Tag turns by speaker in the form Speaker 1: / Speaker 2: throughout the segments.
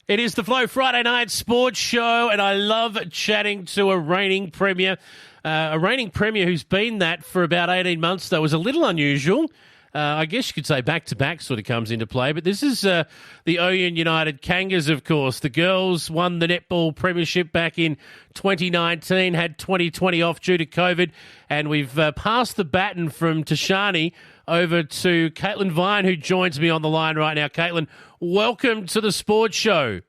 Speaker 1: It is the Flow Friday Night Sports Show, and I love chatting to a reigning premier. A reigning premier who's been that for about 18 months, though, was a little unusual. I guess you could say back-to-back sort of comes into play, but this is the Ouyen United Kangas, of course. The girls won the netball premiership back in 2019, had 2020 off due to COVID, and we've passed the baton from Tashani over to Caitlin Vine, who joins me on the line right now. Caitlin, welcome to the Sports Show.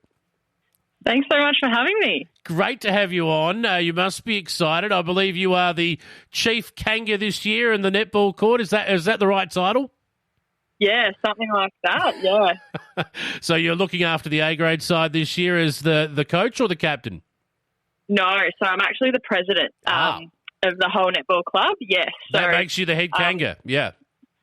Speaker 2: Thanks so much for having me.
Speaker 1: Great to have you on. You must be excited. I believe you are the chief Kanga this year in the netball court. Is that the right title?
Speaker 2: Yeah, something like that, yeah.
Speaker 1: So you're looking after the A-grade side this year as the coach or the captain?
Speaker 2: No, so I'm actually the president of the whole netball club, yes. So,
Speaker 1: that makes you the head Kanga, yeah.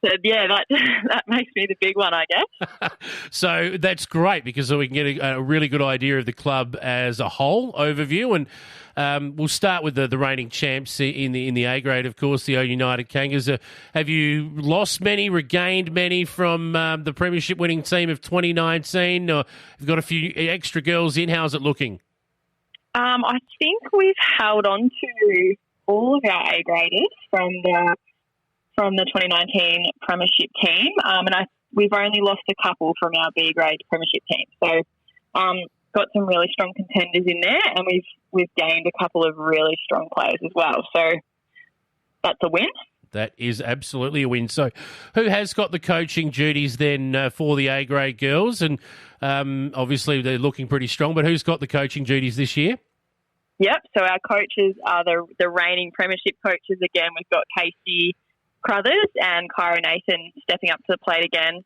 Speaker 2: So, yeah, that makes me the big one, I guess.
Speaker 1: So that's great because we can get a really good idea of the club as a whole overview. And we'll start with the reigning champs in the A grade, of course, the Ouyen United Kangas. Have you lost many, regained many from the premiership winning team of 2019? Or you've got a few extra girls in. How's it looking?
Speaker 2: I think we've held on to all of our A graders from the 2019 premiership team, and we've only lost a couple from our B grade premiership team. So, got some really strong contenders in there, and we've gained a couple of really strong players as well. So, that's a win.
Speaker 1: That is absolutely a win. So, who has got the coaching duties then for the A grade girls? And obviously, they're looking pretty strong. But who's got the coaching duties this year?
Speaker 2: Yep. So our coaches are the reigning premiership coaches again. We've got Casey Crothers and Kyra Nathan stepping up to the plate again,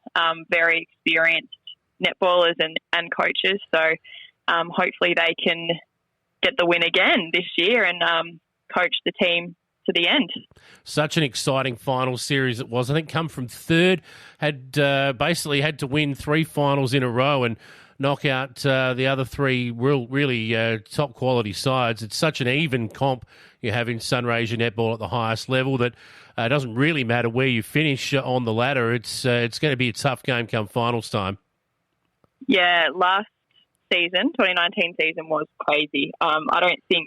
Speaker 2: very experienced netballers and coaches. So hopefully they can get the win again this year and coach the team to the end.
Speaker 1: Such an exciting final series it was. I think come from third, had basically had to win 3 finals in a row and knock out the other 3 really top quality sides. It's such an even comp you have in Sunraysia Netball at the highest level that it doesn't really matter where you finish on the ladder. It's going to be a tough game come finals time.
Speaker 2: Yeah, last season, 2019 season, was crazy. I don't think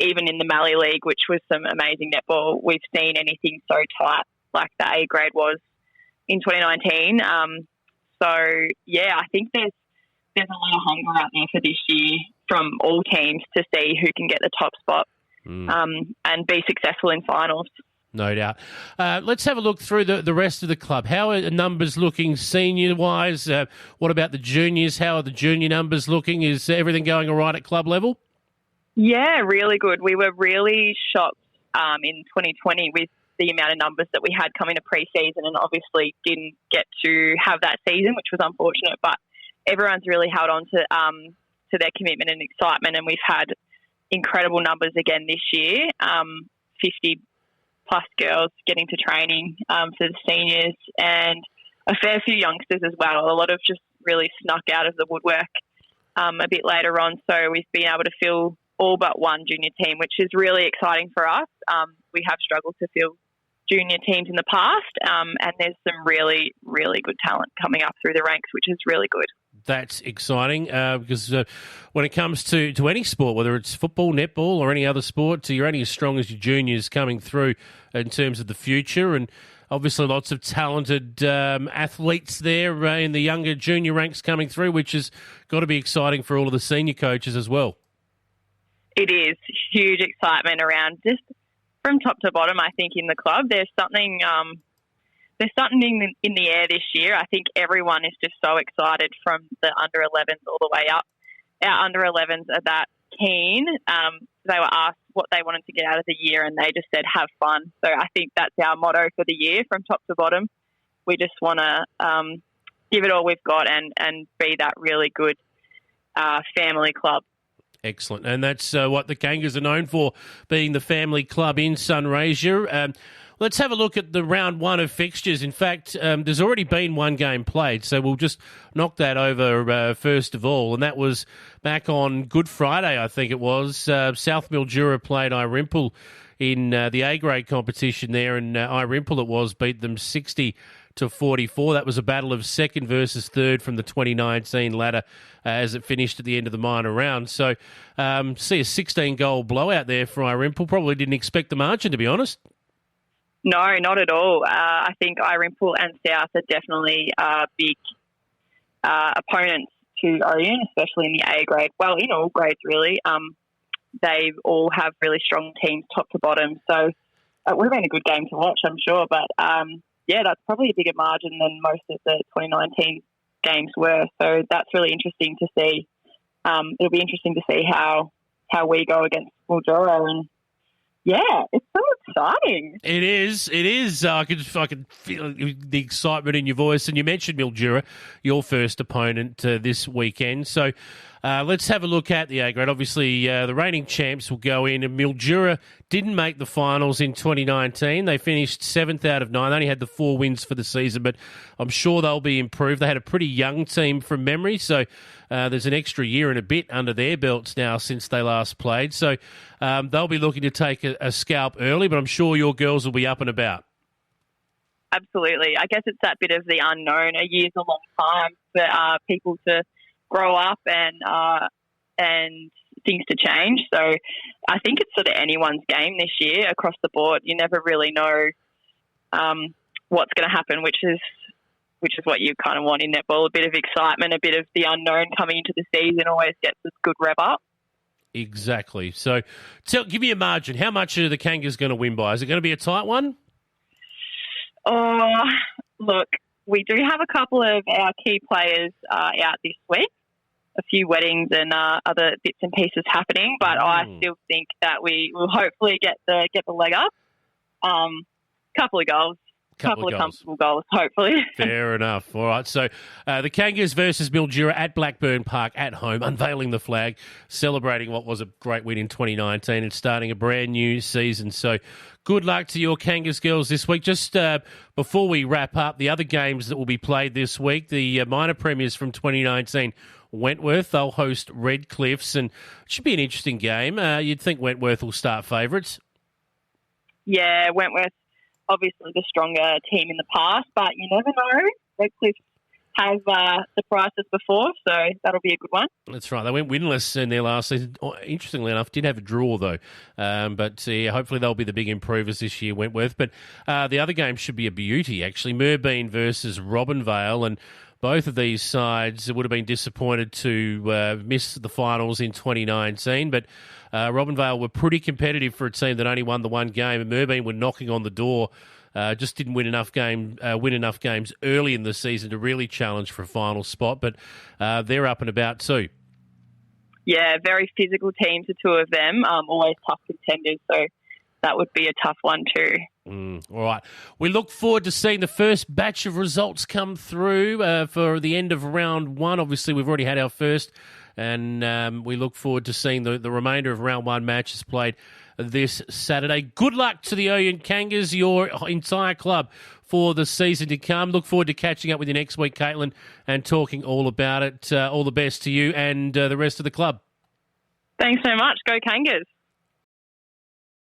Speaker 2: even in the Mallee League, which was some amazing netball, we've seen anything so tight like the A grade was in 2019. So, yeah, I think there's a lot of hunger out there for this year from all teams to see who can get the top spot and be successful in finals.
Speaker 1: No doubt. Let's have a look through the rest of the club. How are the numbers looking senior-wise? What about the juniors? How are the junior numbers looking? Is everything going all right at club level?
Speaker 2: Yeah, really good. We were really shocked in 2020 with the amount of numbers that we had coming to pre-season and obviously didn't get to have that season, which was unfortunate, but everyone's really held on to their commitment and excitement, and we've had incredible numbers again this year, 50 plus girls getting to training for the seniors and a fair few youngsters as well. A lot of just really snuck out of the woodwork a bit later on. So we've been able to fill all but one junior team, which is really exciting for us. We have struggled to fill junior teams in the past, and there's some really, really good talent coming up through the ranks, which is really good.
Speaker 1: That's exciting because when it comes to any sport, whether it's football, netball or any other sport, you're only as strong as your juniors coming through in terms of the future. And obviously lots of talented athletes there in the younger junior ranks coming through, which has got to be exciting for all of the senior coaches as well.
Speaker 2: It is huge excitement around just from top to bottom, I think, in the club. There's something in the air this year. I think everyone is just so excited from the under-11s all the way up. Our under-11s are that keen. They were asked what they wanted to get out of the year and they just said, have fun. So I think that's our motto for the year from top to bottom. We just want to give it all we've got and be that really good family club.
Speaker 1: Excellent. And that's what the Kangas are known for, being the family club in Sunraysia. Let's have a look at the round 1 of fixtures. In fact, there's already been one game played, so we'll just knock that over first of all. And that was back on Good Friday, I think it was. South Mildura played Irimple in the A-grade competition there, and Irimple it was, beat them 60 to 44. That was a battle of second versus third from the 2019 ladder as it finished at the end of the minor round. So see a 16-goal blowout there for Irimple. Probably didn't expect the margin, to be honest.
Speaker 2: No, not at all. I think Irimple and South are definitely big opponents to Ouyen, especially in the A grade. Well, in all grades, really. They all have really strong teams top to bottom. So it would have been a good game to watch, I'm sure. But, that's probably a bigger margin than most of the 2019 games were. So that's really interesting to see. It'll be interesting to see how we go against Mildura. And, it's so exciting.
Speaker 1: It is. I can feel the excitement in your voice. And you mentioned Mildura, your first opponent this weekend. So let's have a look at the A grade. Obviously, the reigning champs will go in. And Mildura didn't make the finals in 2019. They finished 7th out of 9. They only had the 4 wins for the season, but I'm sure they'll be improved. They had a pretty young team from memory, so there's an extra year and a bit under their belts now since they last played. So they'll be looking to take a scalp early, but I'm sure your girls will be up and about.
Speaker 2: Absolutely. I guess it's that bit of the unknown. A year's a long time for people to grow up and things to change. So I think it's sort of anyone's game this year across the board. You never really know what's going to happen, which is what you kind of want in netball. A bit of excitement, a bit of the unknown coming into the season always gets a good rev up.
Speaker 1: Exactly. So give me a margin. How much are the Kangas going to win by? Is it going to be a tight one?
Speaker 2: Oh, look, we do have a couple of our key players out this week. A few weddings and other bits and pieces happening, but I still think that we will hopefully get the leg up. Couple of goals. Couple of comfortable goals, hopefully.
Speaker 1: Fair enough. All right. So the Kangas versus Mildura at Blackburn Park at home, unveiling the flag, celebrating what was a great win in 2019 and starting a brand new season. So good luck to your Kangas girls this week. Just before we wrap up, the other games that will be played this week, the minor premiers from 2019, Wentworth, they'll host Redcliffs, and it should be an interesting game. You'd think Wentworth will start favourites.
Speaker 2: Yeah, Wentworth, obviously the stronger team in the past, but you never know. Redcliffs have surprised us before, so that'll be a good one.
Speaker 1: That's right. They went winless in their last season. Interestingly enough, did have a draw, though. But hopefully they'll be the big improvers this year, Wentworth. But the other game should be a beauty, actually. Merbein versus Robinvale, and both of these sides would have been disappointed to miss the finals in 2019, but Robinvale were pretty competitive for a team that only won the one game, and Merbein were knocking on the door. Just didn't win enough games early in the season to really challenge for a final spot, but they're up and about too.
Speaker 2: Yeah, very physical teams, the two of them, always tough contenders, so that would be a tough one too.
Speaker 1: All right. We look forward to seeing the first batch of results come through for the end of round one. Obviously, we've already had our first, and we look forward to seeing the remainder of round one matches played this Saturday. Good luck to the Ouyen Kangas, your entire club, for the season to come. Look forward to catching up with you next week, Caitlin, and talking all about it. All the best to you and the rest of the club.
Speaker 2: Thanks so much. Go Kangas.